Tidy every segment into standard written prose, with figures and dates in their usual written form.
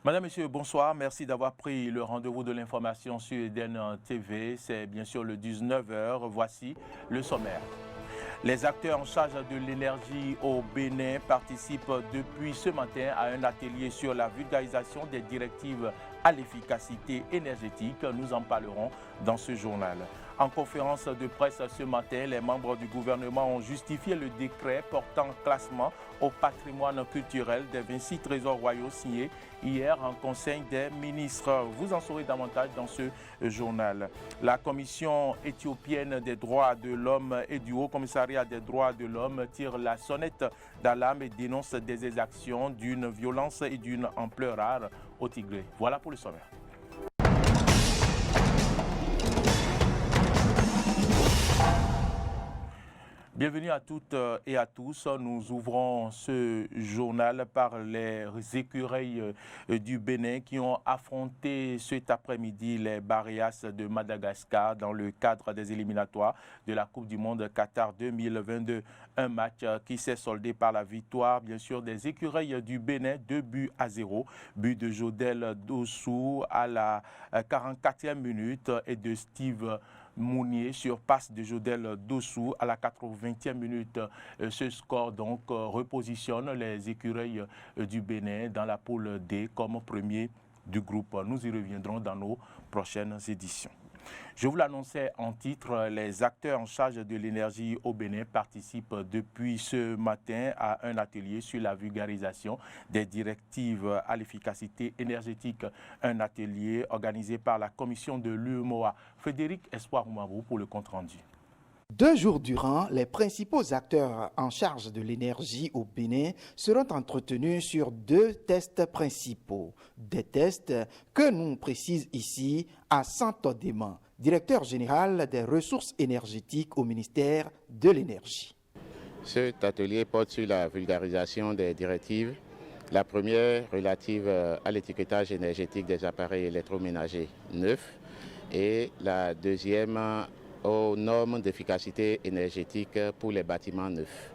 Madame, Monsieur, bonsoir. Merci d'avoir pris le rendez-vous de l'information sur Eden TV. C'est bien sûr le 19h. Voici le sommaire. Les acteurs en charge de l'énergie au Bénin participent depuis ce matin à un atelier sur la vulgarisation des directives à l'efficacité énergétique. Nous en parlerons dans ce journal. En conférence de presse ce matin, les membres du gouvernement ont justifié le décret portant classement au patrimoine culturel des 26 trésors royaux signés hier en Conseil des ministres. Vous en saurez davantage dans ce journal. La Commission éthiopienne des droits de l'homme et du Haut Commissariat des droits de l'homme tire la sonnette d'alarme et dénonce des exactions d'une violence et d'une ampleur rare au Tigré. Voilà pour le sommaire. Bienvenue à toutes et à tous. Nous ouvrons ce journal par les écureuils du Bénin qui ont affronté cet après-midi les Barrias de Madagascar dans le cadre des éliminatoires de la Coupe du Monde Qatar 2022. Un match qui s'est soldé par la victoire, bien sûr, des écureuils du Bénin, 2-0. But de Jodel Dossou à la 44e minute et de Steve Mounier sur passe de Jodel Dossou à la 80e minute. Ce score donc repositionne les écureuils du Bénin dans la poule D comme premier du groupe. Nous y reviendrons dans nos prochaines éditions. Je vous l'annonçais en titre, les acteurs en charge de l'énergie au Bénin participent depuis ce matin à un atelier sur la vulgarisation des directives à l'efficacité énergétique. Un atelier organisé par la commission de l'UEMOA. Frédéric Espoir-Oumabou pour le compte-rendu. 2 jours durant, les principaux acteurs en charge de l'énergie au Bénin seront entretenus sur 2 tests principaux. Des tests que nous précise ici Hassan Todema, directeur général des ressources énergétiques au ministère de l'Énergie. Cet atelier porte sur la vulgarisation des directives. La première relative à l'étiquetage énergétique des appareils électroménagers neufs et la deuxième aux normes d'efficacité énergétique pour les bâtiments neufs.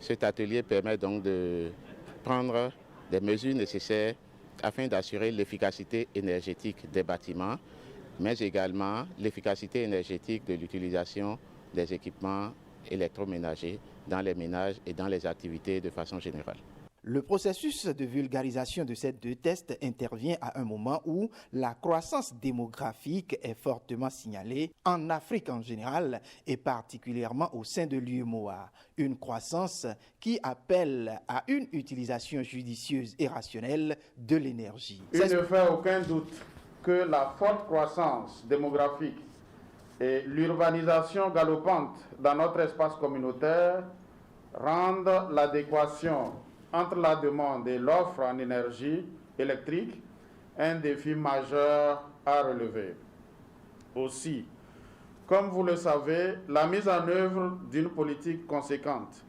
Cet atelier permet donc de prendre des mesures nécessaires afin d'assurer l'efficacité énergétique des bâtiments, mais également l'efficacité énergétique de l'utilisation des équipements électroménagers dans les ménages et dans les activités de façon générale. Le processus de vulgarisation de ces 2 tests intervient à un moment où la croissance démographique est fortement signalée en Afrique en général et particulièrement au sein de l'UEMOA. Une croissance qui appelle à une utilisation judicieuse et rationnelle de l'énergie. Il ne fait aucun doute que la forte croissance démographique et l'urbanisation galopante dans notre espace communautaire rendent l'adéquation entre la demande et l'offre en énergie électrique, un défi majeur à relever. Aussi, comme vous le savez, la mise en œuvre d'une politique conséquente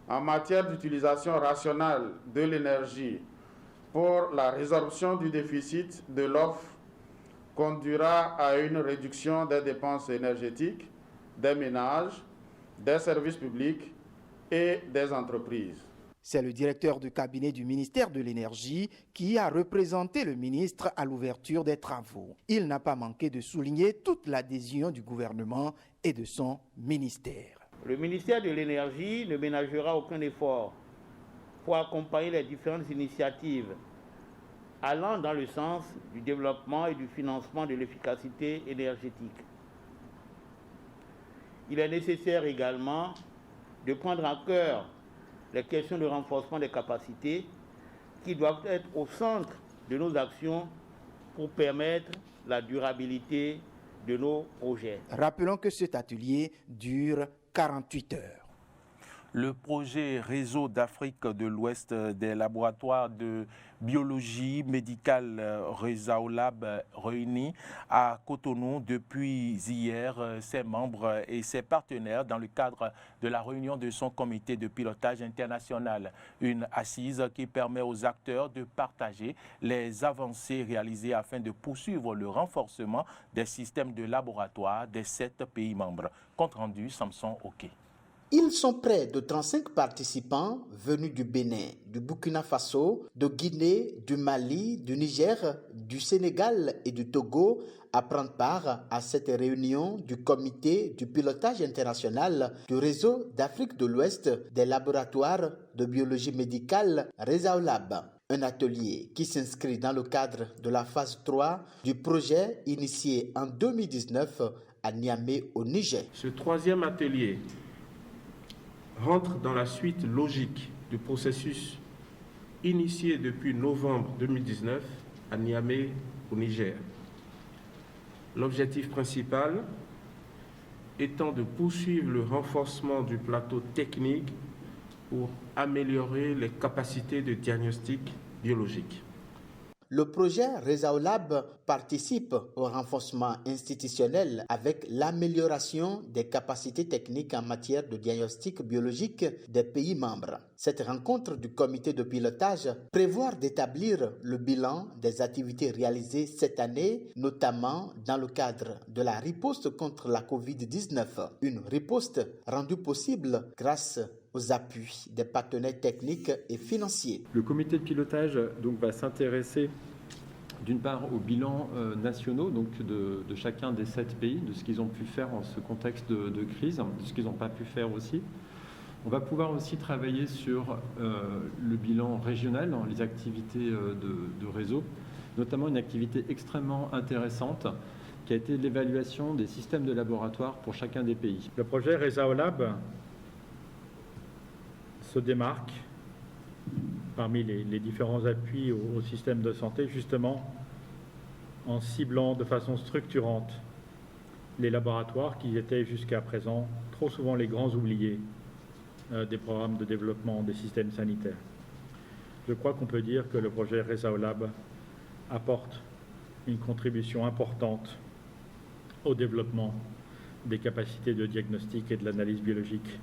en matière d'utilisation rationnelle de l'énergie pour la résorption du déficit de l'offre conduira à une réduction des dépenses énergétiques des ménages, des services publics et des entreprises. C'est le directeur de cabinet du ministère de l'Énergie qui a représenté le ministre à l'ouverture des travaux. Il n'a pas manqué de souligner toute l'adhésion du gouvernement et de son ministère. Le ministère de l'Énergie ne ménagera aucun effort pour accompagner les différentes initiatives allant dans le sens du développement et du financement de l'efficacité énergétique. Il est nécessaire également de prendre en cœur les questions de renforcement des capacités qui doivent être au centre de nos actions pour permettre la durabilité de nos projets. Rappelons que cet atelier dure 48 heures. Le projet Réseau d'Afrique de l'Ouest des laboratoires de biologie médicale Resaolab réunis à Cotonou depuis hier ses membres et ses partenaires dans le cadre de la réunion de son comité de pilotage international. Une assise qui permet aux acteurs de partager les avancées réalisées afin de poursuivre le renforcement des systèmes de laboratoire des 7 pays membres. Compte rendu, Samson Oké. Ils sont près de 35 participants venus du Bénin, du Burkina Faso, de Guinée, du Mali, du Niger, du Sénégal et du Togo à prendre part à cette réunion du comité du pilotage international du réseau d'Afrique de l'Ouest des laboratoires de biologie médicale Resaolab. Un atelier qui s'inscrit dans le cadre de la phase 3 du projet initié en 2019 à Niamey au Niger. Ce troisième atelier rentre dans la suite logique du processus initié depuis novembre 2019 à Niamey au Niger. L'objectif principal étant de poursuivre le renforcement du plateau technique pour améliorer les capacités de diagnostic biologique. Le projet Resaolab participe au renforcement institutionnel avec l'amélioration des capacités techniques en matière de diagnostic biologique des pays membres. Cette rencontre du comité de pilotage prévoit d'établir le bilan des activités réalisées cette année, notamment dans le cadre de la riposte contre la COVID-19. Une riposte rendue possible grâce aux appuis des partenaires techniques et financiers. Le comité de pilotage va s'intéresser d'une part aux bilans nationaux de chacun des 7 pays, de ce qu'ils ont pu faire en ce contexte de crise, de ce qu'ils n'ont pas pu faire aussi. On va pouvoir aussi travailler sur le bilan régional, les activités de réseau, notamment une activité extrêmement intéressante qui a été l'évaluation des systèmes de laboratoire pour chacun des pays. Le projet Resaolab se démarque parmi les différents appuis au système de santé, justement en ciblant de façon structurante les laboratoires qui étaient jusqu'à présent trop souvent les grands oubliés des programmes de développement des systèmes sanitaires. Je crois qu'on peut dire que le projet Resaolab apporte une contribution importante au développement des capacités de diagnostic et de l'analyse biologique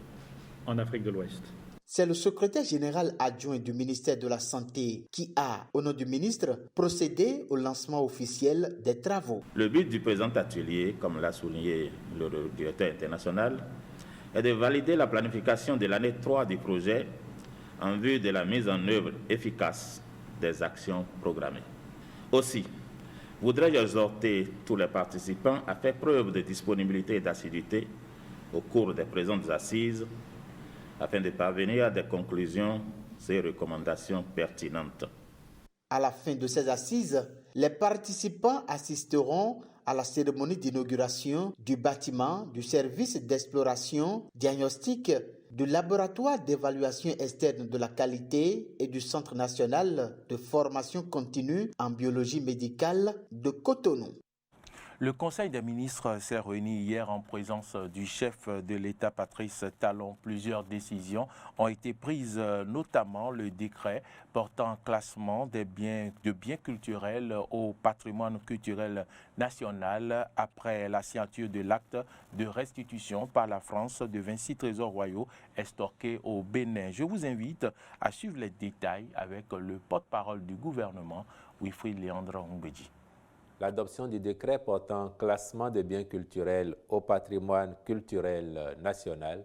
en Afrique de l'Ouest. C'est le secrétaire général adjoint du ministère de la Santé qui a, au nom du ministre, procédé au lancement officiel des travaux. Le but du présent atelier, comme l'a souligné le directeur international, est de valider la planification de l'année 3 du projet en vue de la mise en œuvre efficace des actions programmées. Aussi, voudrais-je exhorter tous les participants à faire preuve de disponibilité et d'assiduité au cours des présentes assises afin de parvenir à des conclusions et recommandations pertinentes. À la fin de ces assises, les participants assisteront à la cérémonie d'inauguration du bâtiment du service d'exploration diagnostique du laboratoire d'évaluation externe de la qualité et du Centre national de formation continue en biologie médicale de Cotonou. Le Conseil des ministres s'est réuni hier en présence du chef de l'État, Patrice Talon. Plusieurs décisions ont été prises, notamment le décret portant classement des biens culturels au patrimoine culturel national après la signature de l'acte de restitution par la France de 26 trésors royaux estorqués au Bénin. Je vous invite à suivre les détails avec le porte-parole du gouvernement, Wilfried Léandre Ngbeji. L'adoption du décret portant classement des biens culturels au patrimoine culturel national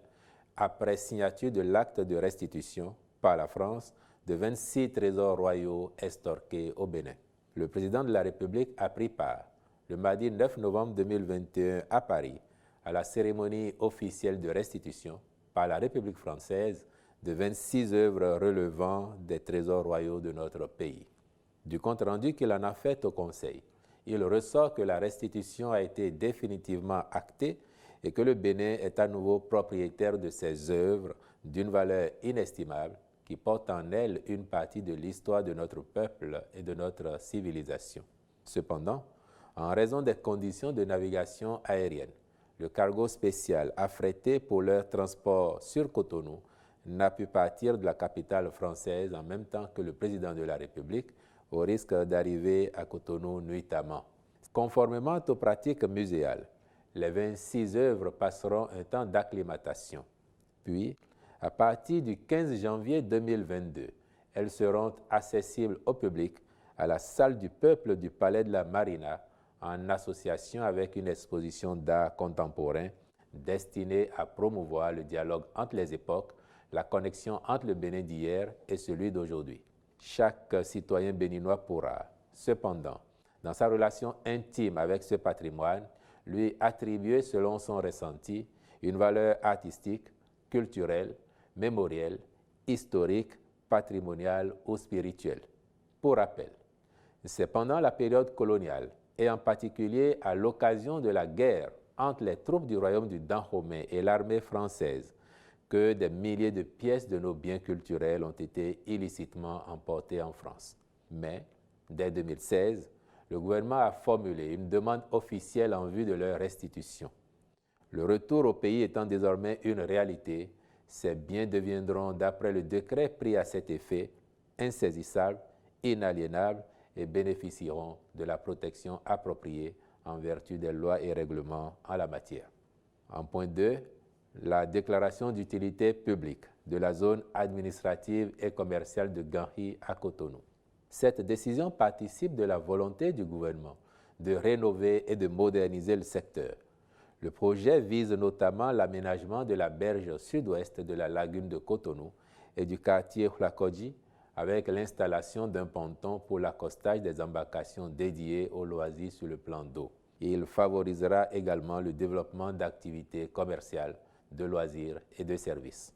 après signature de l'acte de restitution par la France de 26 trésors royaux estorqués au Bénin. Le président de la République a pris part le mardi 9 novembre 2021 à Paris à la cérémonie officielle de restitution par la République française de 26 œuvres relevant des trésors royaux de notre pays. Du compte-rendu qu'il en a fait au Conseil, il ressort que la restitution a été définitivement actée et que le Bénin est à nouveau propriétaire de ces œuvres d'une valeur inestimable qui portent en elles une partie de l'histoire de notre peuple et de notre civilisation. Cependant, en raison des conditions de navigation aérienne, le cargo spécial affrété pour leur transport sur Cotonou n'a pu partir de la capitale française en même temps que le président de la République, au risque d'arriver à Cotonou nuitamment. Conformément aux pratiques muséales, les 26 œuvres passeront un temps d'acclimatation. Puis, à partir du 15 janvier 2022, elles seront accessibles au public à la salle du peuple du Palais de la Marina, en association avec une exposition d'art contemporain destiné à promouvoir le dialogue entre les époques, la connexion entre le Bénin d'hier et celui d'aujourd'hui. Chaque citoyen béninois pourra, cependant, dans sa relation intime avec ce patrimoine, lui attribuer selon son ressenti une valeur artistique, culturelle, mémorielle, historique, patrimoniale ou spirituelle. Pour rappel, c'est pendant la période coloniale et en particulier à l'occasion de la guerre entre les troupes du royaume du Dahomey et l'armée française que des milliers de pièces de nos biens culturels ont été illicitement emportées en France. Mais, dès 2016, le gouvernement a formulé une demande officielle en vue de leur restitution. Le retour au pays étant désormais une réalité, ces biens deviendront, d'après le décret pris à cet effet, insaisissables, inaliénables et bénéficieront de la protection appropriée en vertu des lois et règlements en la matière. En point 2, la déclaration d'utilité publique de la zone administrative et commerciale de Ganhi à Cotonou. Cette décision participe de la volonté du gouvernement de rénover et de moderniser le secteur. Le projet vise notamment l'aménagement de la berge sud-ouest de la lagune de Cotonou et du quartier Hulakodji avec l'installation d'un ponton pour l'accostage des embarcations dédiées aux loisirs sur le plan d'eau. Il favorisera également le développement d'activités commerciales, de loisirs et de services.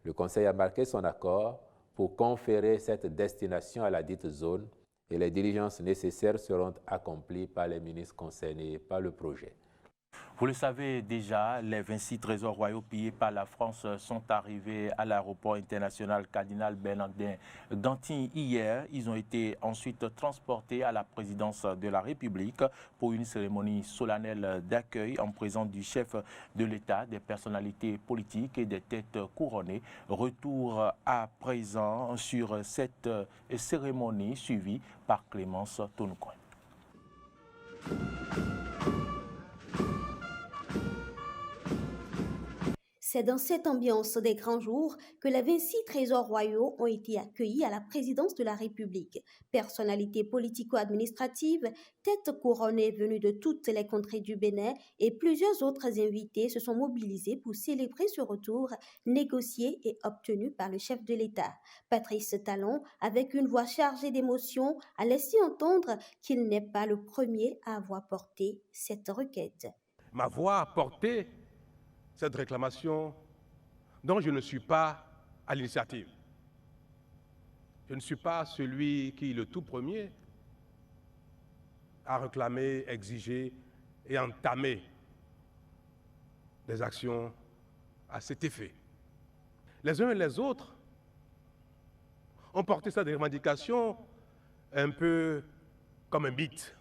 Le Conseil a marqué son accord pour conférer cette destination à la dite zone et les diligences nécessaires seront accomplies par les ministres concernés par le projet. Vous le savez déjà, les 26 trésors royaux pillés par la France sont arrivés à l'aéroport international Cardinal Bernardin d'Antilles hier. Ils ont été ensuite transportés à la présidence de la République pour une cérémonie solennelle d'accueil en présence du chef de l'État, des personnalités politiques et des têtes couronnées. Retour à présent sur cette cérémonie suivie par Clémence Tonoucoin. C'est dans cette ambiance des grands jours que les 26 trésors royaux ont été accueillis à la présidence de la République. Personnalités politico-administratives, têtes couronnées venues de toutes les contrées du Bénin et plusieurs autres invités se sont mobilisés pour célébrer ce retour négocié et obtenu par le chef de l'État. Patrice Talon, avec une voix chargée d'émotion, a laissé entendre qu'il n'est pas le premier à avoir porté cette requête. Ma voix a porté cette réclamation dont je ne suis pas à l'initiative. Je ne suis pas celui qui, le tout premier, a réclamé, exigé et entamé des actions à cet effet. Les uns et les autres ont porté cette revendication un peu comme un mythe,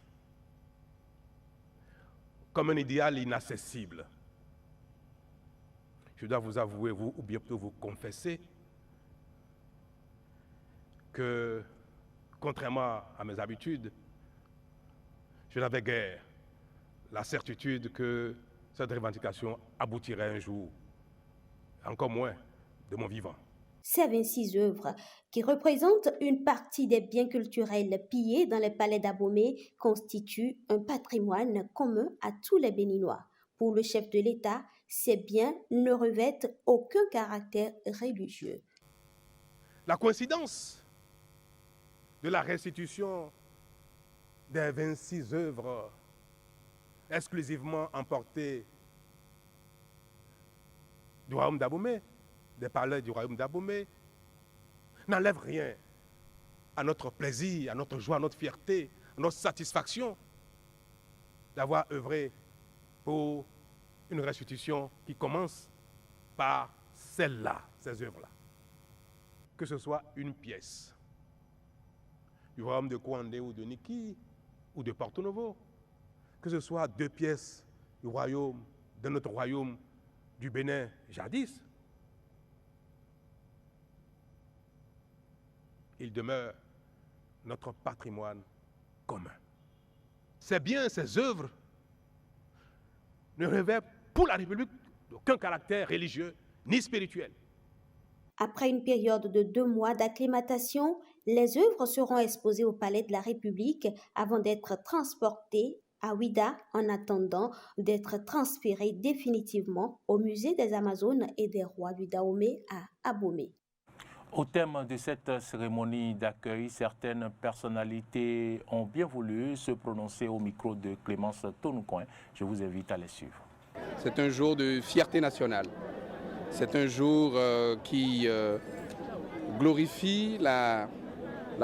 comme un idéal inaccessible. Je dois vous avouer, ou bien plutôt vous confesser, que, contrairement à mes habitudes, je n'avais guère la certitude que cette revendication aboutirait un jour, encore moins de mon vivant. Ces 26 œuvres, qui représentent une partie des biens culturels pillés dans les palais d'Abomey, constituent un patrimoine commun à tous les Béninois. Pour le chef de l'État, ces biens ne revêtent aucun caractère religieux. La coïncidence de la restitution des 26 œuvres exclusivement emportées du royaume d'Abomey, des palais du royaume d'Abomey, n'enlève rien à notre plaisir, à notre joie, à notre fierté, à notre satisfaction d'avoir œuvré pour une restitution qui commence par celle-là, ces œuvres-là. Que ce soit une pièce du royaume de Kouandé ou de Niki ou de Porto Novo, que ce soit 2 pièces du royaume, de notre royaume du Bénin jadis, il demeure notre patrimoine commun. Ces biens, ces œuvres ne revêtent pour la République d'aucun caractère religieux ni spirituel. Après une période de 2 mois d'acclimatation, les œuvres seront exposées au Palais de la République avant d'être transportées à Ouida en attendant d'être transférés définitivement au musée des Amazones et des rois du Dahomey à Abomey. Au thème de cette cérémonie d'accueil, certaines personnalités ont bien voulu se prononcer au micro de Clémence Tonoucoin. Je vous invite à les suivre. C'est un jour de fierté nationale. C'est un jour qui glorifie la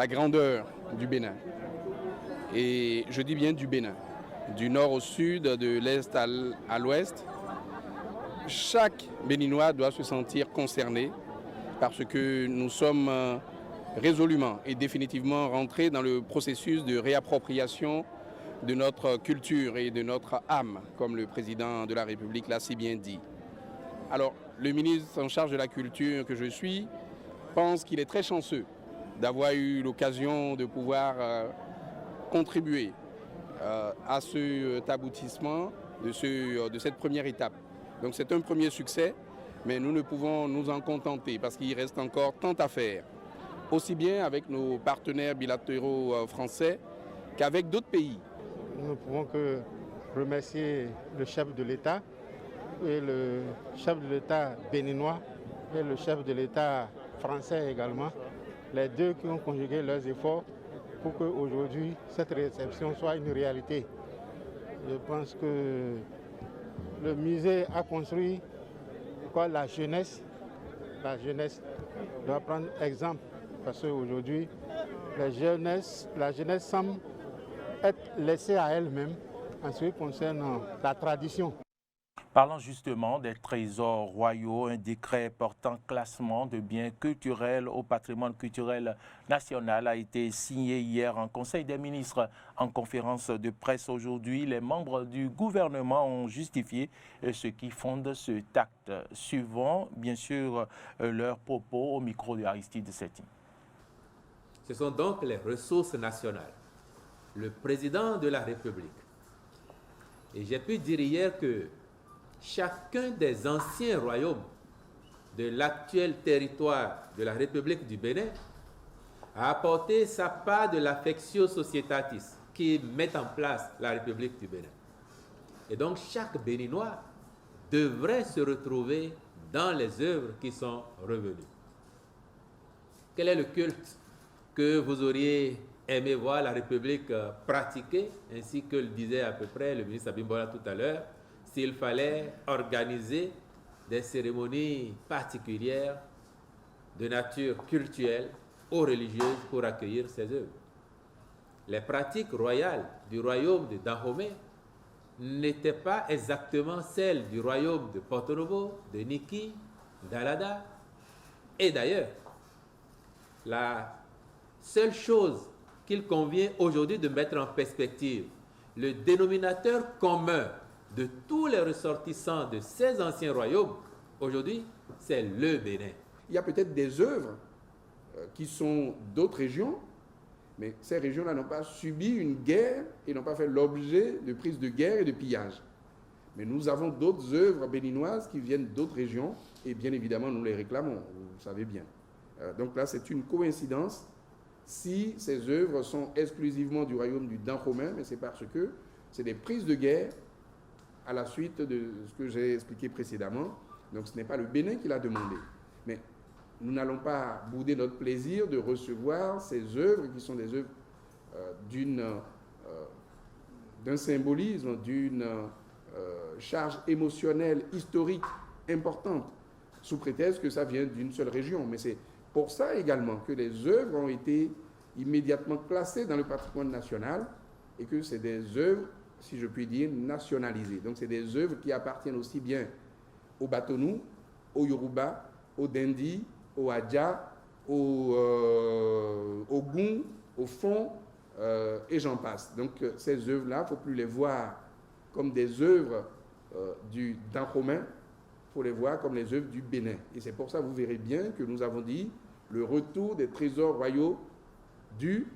grandeur du Bénin. Et je dis bien du Bénin. Du nord au sud, de l'est à l'ouest. Chaque Béninois doit se sentir concerné parce que nous sommes résolument et définitivement rentrés dans le processus de réappropriation de notre culture et de notre âme, comme le président de la République l'a si bien dit. Alors, le ministre en charge de la culture que je suis pense qu'il est très chanceux d'avoir eu l'occasion de pouvoir contribuer à cet aboutissement de cette première étape. Donc c'est un premier succès, mais nous ne pouvons nous en contenter parce qu'il reste encore tant à faire, aussi bien avec nos partenaires bilatéraux français qu'avec d'autres pays. Nous ne pouvons que remercier le chef de l'État et le chef de l'État béninois et le chef de l'État français également, les deux qui ont conjugué leurs efforts pour qu'aujourd'hui cette réception soit une réalité. Je pense que le musée a construit la jeunesse doit prendre exemple parce qu'aujourd'hui la jeunesse semble être laissée à elle-même en ce qui concerne la tradition. Parlant justement des trésors royaux, un décret portant classement de biens culturels au patrimoine culturel national a été signé hier en Conseil des ministres. En conférence de presse aujourd'hui, les membres du gouvernement ont justifié ce qui fonde cet acte, suivant bien sûr leurs propos au micro de Aristide Setti. Ce sont donc les ressources nationales, le président de la République. Et j'ai pu dire hier que chacun des anciens royaumes de l'actuel territoire de la République du Bénin a apporté sa part de l'affectio societatis qui met en place la République du Bénin. Et donc chaque Béninois devrait se retrouver dans les œuvres qui sont revenues. Quel est le culte que vous auriez aimé voir la République pratiquer, ainsi que le disait à peu près le ministre Abimbola tout à l'heure, s'il fallait organiser des cérémonies particulières de nature culturelle ou religieuse pour accueillir ces œuvres? Les pratiques royales du royaume de Dahomey n'étaient pas exactement celles du royaume de Porto Novo, de Niki, d'Alada. Et d'ailleurs, la seule chose qu'il convient aujourd'hui de mettre en perspective, le dénominateur commun de tous les ressortissants de ces anciens royaumes, aujourd'hui, c'est le Bénin. Il y a peut-être des œuvres qui sont d'autres régions, mais ces régions-là n'ont pas subi une guerre et n'ont pas fait l'objet de prises de guerre et de pillage. Mais nous avons d'autres œuvres béninoises qui viennent d'autres régions et bien évidemment, nous les réclamons, vous le savez bien. Donc là, c'est une coïncidence si ces œuvres sont exclusivement du royaume du Dahomey, mais c'est parce que c'est des prises de guerre à la suite de ce que j'ai expliqué précédemment. Donc ce n'est pas le Bénin qui l'a demandé. Mais nous n'allons pas bouder notre plaisir de recevoir ces œuvres qui sont des œuvres d'un symbolisme, d'une charge émotionnelle, historique importante, sous prétexte que ça vient d'une seule région. Mais c'est pour ça également que les œuvres ont été immédiatement classées dans le patrimoine national et que c'est des œuvres, si je puis dire, nationalisées. Donc c'est des œuvres qui appartiennent aussi bien aux Batonou, aux Yoruba, aux Dendi, aux Adja, aux Goum, aux Fon, et j'en passe. Donc ces œuvres-là, il ne faut plus les voir comme des œuvres du Dahomey, il faut les voir comme les œuvres du Bénin. Et c'est pour ça que vous verrez bien que nous avons dit le retour des trésors royaux du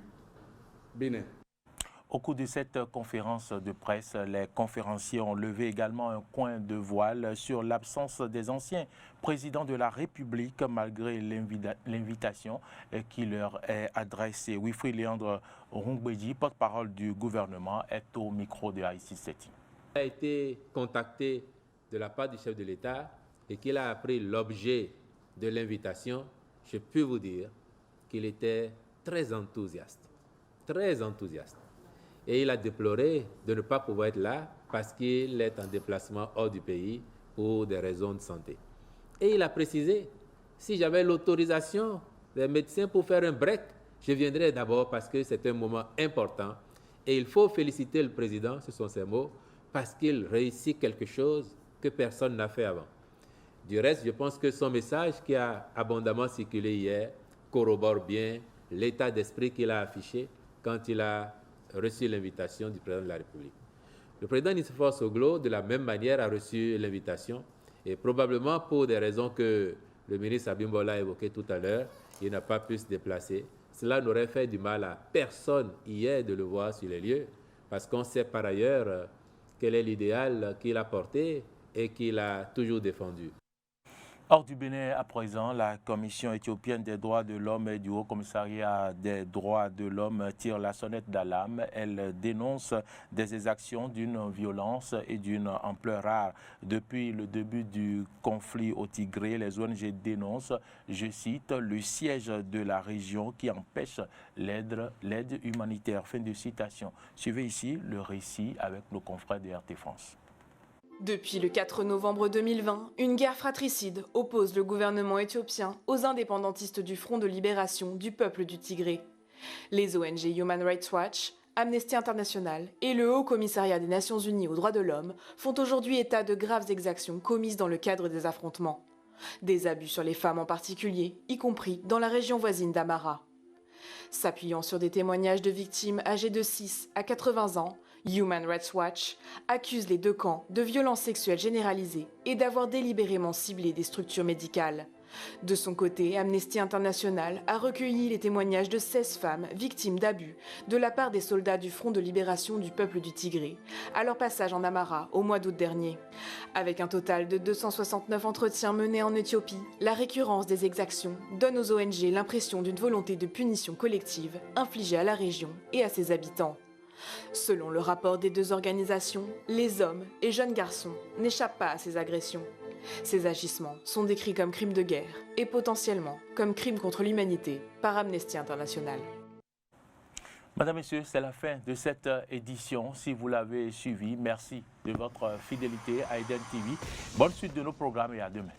Bénin. Au cours de cette conférence de presse, les conférenciers ont levé également un coin de voile sur l'absence des anciens présidents de la République malgré l'invitation qui leur est adressée. Wilfried Léandre Rungbeji, porte-parole du gouvernement, est au micro de Haïti Seti. Il a été contacté de la part du chef de l'État et qu'il a appris l'objet de l'invitation. Je peux vous dire qu'il était très enthousiaste. Très enthousiaste. Et il a déploré de ne pas pouvoir être là parce qu'il est en déplacement hors du pays pour des raisons de santé. Et il a précisé, si j'avais l'autorisation des médecins pour faire un break, je viendrais d'abord parce que c'est un moment important. Et il faut féliciter le président, ce sont ses mots, parce qu'il réussit quelque chose que personne n'a fait avant. Du reste, je pense que son message qui a abondamment circulé hier corrobore bien l'état d'esprit qu'il a affiché quand il a reçu l'invitation du président de la République. Le président Nicéphore Soglo, de la même manière, a reçu l'invitation et probablement pour des raisons que le ministre Abimbola a évoquées tout à l'heure, il n'a pas pu se déplacer. Cela n'aurait fait du mal à personne hier de le voir sur les lieux parce qu'on sait par ailleurs quel est l'idéal qu'il a porté et qu'il a toujours défendu. Hors du Bénin, à présent, la Commission éthiopienne des droits de l'homme et du Haut Commissariat des droits de l'homme tire la sonnette d'alarme. Elle dénonce des exactions d'une violence et d'une ampleur rare. Depuis le début du conflit au Tigré, les ONG dénoncent, je cite, le siège de la région qui empêche l'aide humanitaire. Fin de citation. Suivez ici le récit avec nos confrères de RT France. Depuis le 4 novembre 2020, une guerre fratricide oppose le gouvernement éthiopien aux indépendantistes du Front de libération du peuple du Tigré. Les ONG Human Rights Watch, Amnesty International et le Haut Commissariat des Nations Unies aux droits de l'homme font aujourd'hui état de graves exactions commises dans le cadre des affrontements. Des abus sur les femmes en particulier, y compris dans la région voisine d'Amara. S'appuyant sur des témoignages de victimes âgées de 6 à 80 ans, Human Rights Watch accuse les deux camps de violences sexuelles généralisées et d'avoir délibérément ciblé des structures médicales. De son côté, Amnesty International a recueilli les témoignages de 16 femmes victimes d'abus de la part des soldats du Front de libération du peuple du Tigré, à leur passage en Amara au mois d'août dernier. Avec un total de 269 entretiens menés en Éthiopie, la récurrence des exactions donne aux ONG l'impression d'une volonté de punition collective infligée à la région et à ses habitants. Selon le rapport des deux organisations, les hommes et jeunes garçons n'échappent pas à ces agressions. Ces agissements sont décrits comme crimes de guerre et potentiellement comme crimes contre l'humanité par Amnesty International. Madame, Messieurs, c'est la fin de cette édition. Si vous l'avez suivi, merci de votre fidélité à Eden TV. Bonne suite de nos programmes et à demain.